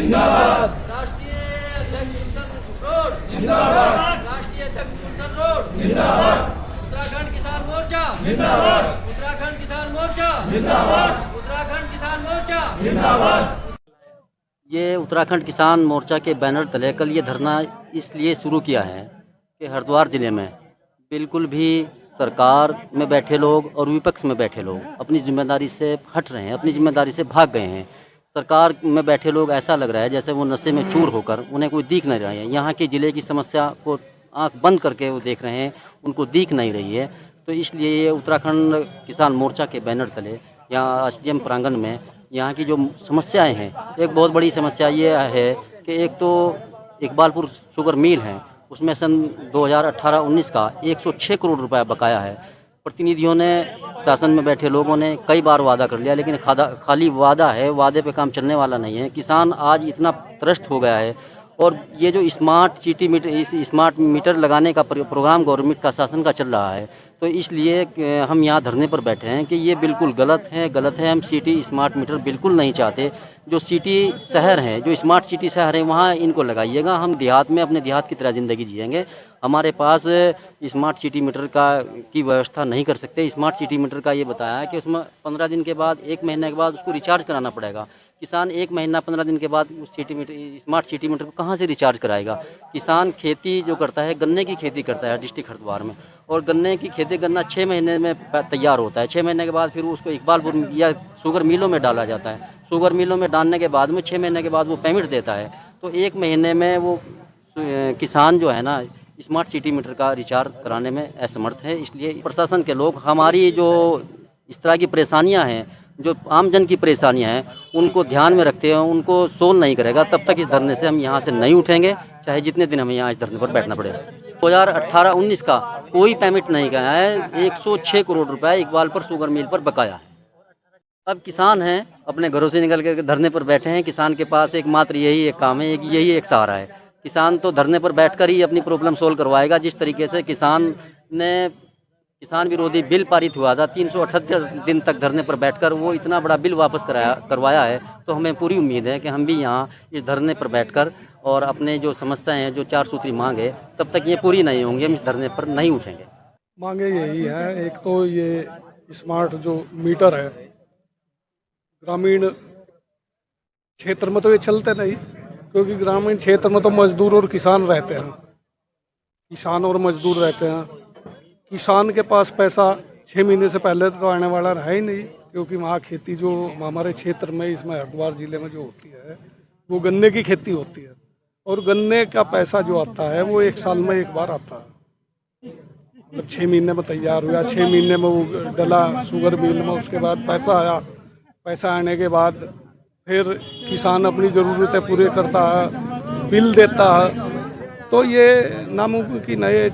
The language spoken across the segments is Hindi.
जिंदाबाद। राष्ट्रीय अध्यक्ष गुलशन रोड जिंदाबाद। राष्ट्रीय अध्यक्ष गुलशन रोड जिंदाबाद। उत्तराखंड किसान मोर्चा जिंदाबाद। उत्तराखंड किसान मोर्चा जिंदाबाद। उत्तराखंड किसान मोर्चा जिंदाबाद। ये उत्तराखंड किसान मोर्चा के बैनर तले कल ये धरना इसलिए शुरू किया है कि हरिद्वार ज़िले में बिल्कुल भी सरकार में बैठे लोग और विपक्ष में बैठे लोग अपनी जिम्मेदारी से हट रहे हैं, अपनी जिम्मेदारी से भाग गए हैं। सरकार में बैठे लोग ऐसा लग रहा है जैसे वो नशे में चूर होकर उन्हें कोई दिख नहीं रहा है। यहाँ के ज़िले की समस्या को आंख बंद करके वो देख रहे हैं, उनको दिख नहीं रही है। तो इसलिए ये उत्तराखंड किसान मोर्चा के बैनर तले यहाँ एसडीएम प्रांगण में यहाँ की जो समस्याएं हैं, एक बहुत बड़ी समस्या ये है कि एक तो इकबालपुर शुगर मिल है, उसमें सन 2018-19 का 106 करोड़ रुपया बकाया है। प्रतिनिधियों ने, शासन में बैठे लोगों ने कई बार वादा कर लिया, लेकिन खाली वादा है, वादे पे काम चलने वाला नहीं है। किसान आज इतना त्रस्त हो गया है। और ये जो स्मार्ट मीटर लगाने का प्रोग्राम गवर्नमेंट का, शासन का चल रहा है, तो इसलिए हम यहाँ धरने पर बैठे हैं कि ये बिल्कुल गलत है। हम सिटी स्मार्ट मीटर बिल्कुल नहीं चाहते। जो सिटी शहर हैं, जो स्मार्ट सिटी शहर हैं, वहाँ इनको लगाइएगा। हम देहात में अपने देहात की तरह ज़िंदगी जिएंगे। हमारे पास स्मार्ट सिटी मीटर की व्यवस्था नहीं कर सकते। स्मार्ट सिटी मीटर का ये बताया है कि उसमें 15 दिन के बाद, 1 महीने के बाद उसको रिचार्ज कराना पड़ेगा। किसान 1 महीना 15 दिन के बाद उस स्मार्ट सिटी मीटर को कहाँ से रिचार्ज कराएगा? किसान खेती जो करता है, गन्ने की खेती करता है डिस्ट्रिक्ट हरिद्वार में, और गन्ने की खेती गन्ना 6 महीने में तैयार होता है। 6 महीने के बाद फिर उसको इकबालपुर या शुगर मिलों में डाला जाता है। शुगर मिलों में डालने के बाद में 6 महीने के बाद वो पेमेंट देता है। तो 1 महीने में वो किसान जो है ना, स्मार्ट सिटी मीटर का रिचार्ज कराने में असमर्थ है। इसलिए प्रशासन के लोग हमारी जो इस तरह की परेशानियां हैं, जो आमजन की परेशानियां हैं, उनको ध्यान में रखते हुए उनको सोल्व नहीं करेगा, तब तक इस धरने से हम यहाँ से नहीं उठेंगे, चाहे जितने दिन हमें यहाँ इस धरने पर बैठना पड़ेगा। 2018-19 का कोई पेमेंट नहीं गया है। 106 करोड़ रुपये इकबालपुर शुगर मिल पर बकाया है। अब किसान हैं, अपने घरों से निकल कर धरने पर बैठे हैं। किसान के पास एकमात्र यही एक काम है, यही एक सहारा है। किसान तो धरने पर बैठकर ही अपनी प्रॉब्लम सोल्व करवाएगा। जिस तरीके से किसान विरोधी बिल पारित हुआ था, 378 दिन तक धरने पर बैठकर वो इतना बड़ा बिल वापस करवाया है, तो हमें पूरी उम्मीद है कि हम भी यहाँ इस धरने पर बैठकर और अपने जो समस्याएं हैं, जो 4 सूत्री मांग है, तब तक ये पूरी नहीं होंगी, हम इस धरने पर नहीं उठेंगे। मांगे यही है, एक तो ये स्मार्ट जो मीटर है, ग्रामीण क्षेत्र में तो ये चलते नहीं, क्योंकि ग्रामीण क्षेत्र में तो मजदूर और किसान रहते हैं, किसान और मजदूर रहते हैं। किसान के पास पैसा 6 महीने से पहले तो आने वाला रहा ही नहीं, क्योंकि वहाँ खेती जो हमारे क्षेत्र में, इसमें हरिद्वार जिले में जो होती है, वो गन्ने की खेती होती है, और गन्ने का पैसा जो आता है वो 1 साल में 1 बार आता है। मतलब 6 महीने में तैयार हुआ, 6 महीने में वो डला शुगर मिल में, उसके बाद पैसा आया। पैसा आने के बाद फिर किसान अपनी ज़रूरतें पूरे करता है, बिल देता है। तो ये नामुमकिन है,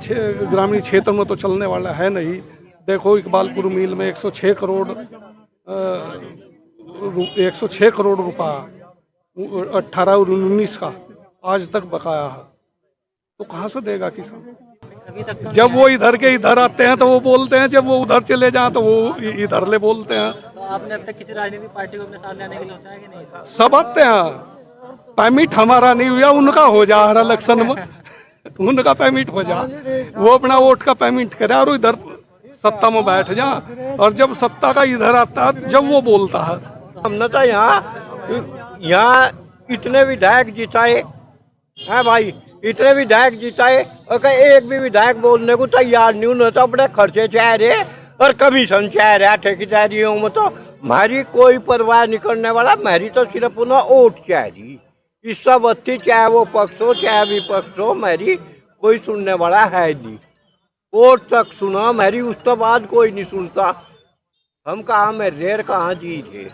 ग्रामीण क्षेत्र में तो चलने वाला है नहीं। देखो इकबालपुर मिल में 106 करोड़ रुपया 18 और 19 का आज तक बकाया है, तो कहाँ से देगा किसान? जब वो इधर के इधर आते हैं तो वो बोलते हैं, जब वो उधर चले जाएं तो वो इधर ले बोलते हैं। तो आपने अब तक किसी राजनीतिक पार्टी को अपने साथ लाने की सोचा है कि नहीं? सब आते हैं, पेमेंट हमारा नहीं हुआ, उनका हो जा हर इलेक्शन में उनका पेमेंट हो जा, वो अपना वोट का पेमेंट करे और इधर सत्ता में बैठ जा, और जब सत्ता का इधर आता है, जब वो बोलता है। हमने तो यहाँ इतने विधायक जिताए हैं भाई, इतने विधायक जिताए, और एक भी विधायक बोलने को तैयार नहीं। उन्होंने तो अपने खर्चे चाह रहे और कमीशन चाह रहा, ठेकेदारियों में तो हमारी कोई परवाह नहीं करने वाला। हमारी तो सिर्फ उन्हें वोट चाह रही, इस सब अच्छी, चाहे वो पक्ष हो चाहे विपक्ष हो, मेरी कोई सुनने वाला है नहीं। वोट तक सुना हमारी, उस तो बाद कोई नहीं सुनता। हम कहाँ में रेर कहाँ जी रहे।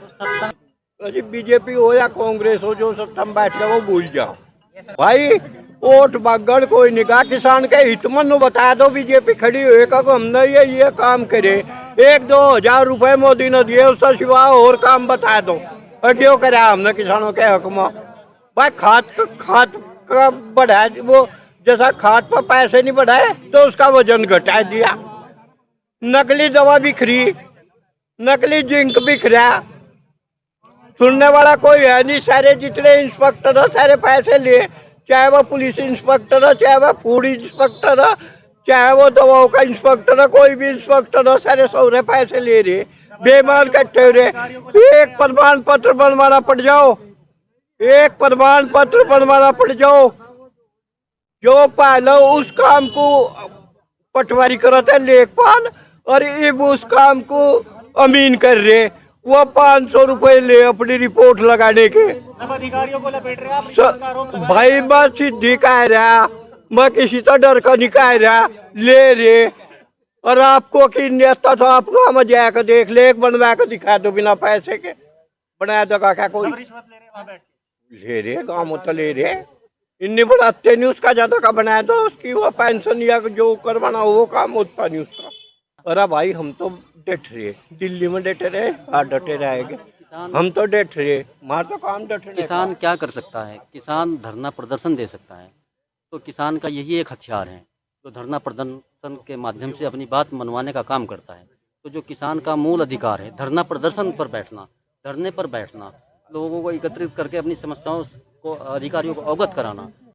अरे बीजेपी हो या कांग्रेस हो, जो सत्ता में बैठ के वो भूल जाओ भाई। वोट बागड़ कोई निगाह, किसान के हित में बता दो। बीजेपी खड़ी हुई का हमने ये काम करे, 1-2 हज़ार रुपए मोदी ने दिए, उसका सिवा और काम बता दो। और क्यों करे हमने किसानों के हक में भाई? खाद का बढ़ाए, वो जैसा खाद पर पैसे नहीं बढ़ाए तो उसका वजन घटा दिया। नकली दवा बिखरी, नकली जिंक बिखरा, सुनने वाला कोई है नहीं। सारे जितने इंस्पेक्टर हो सारे पैसे लिए, चाहे वो पुलिस इंस्पेक्टर हो, चाहे वो फूड इंस्पेक्टर हो, चाहे वो दवाओं का इंस्पेक्टर हो, कोई भी इंस्पेक्टर हो, सारे सौरे पैसे ले रहे, बेमान इकट्ठे हो रहे। एक प्रमाण पत्र बनवाना पड़ जाओ, एक प्रमाण पत्र बनवाना पड़ जाओ, जो पहले उस काम को पटवारी करते है लेखपाल, और अब उस काम को अमीन कर रहे। वो 500 रुपए ले अपनी रिपोर्ट लगाने के। सब अधिकारियों को लपेट रहे हैं आप। भाई मैं सीधी कह रहा, मैं किसी तो डर का नहीं कह रहा, ले रे। और आपको कि नेता तो आपको हम जाकर देख ले, एक बनवा के दिखा दो बिना पैसे के, बनाया तो क्या कोई रिश्वत ले रहे हैं वहाँ बैठ के। ले रे, गाँव में तो ले रे, इन्नी बढ़ाते नहीं उसका ज्यादा का बनाया तो उसकी वो पेंशन या जो करवाना वो काम होता नहीं उसका। अरे भाई हम तो डट रहे, दिल्ली में डटे रहे, हाँ डटे रहेंगे, हम तो डट रहे, हमारा तो काम डटने का। किसान क्या कर सकता है? किसान धरना प्रदर्शन दे सकता है। तो किसान का यही एक हथियार है जो धरना प्रदर्शन के माध्यम से अपनी बात मनवाने का काम करता है। तो जो किसान का मूल अधिकार है धरना प्रदर्शन पर बैठना, धरने पर बैठना, लोगों को एकत्रित करके अपनी समस्याओं को अधिकारियों को अवगत कराना,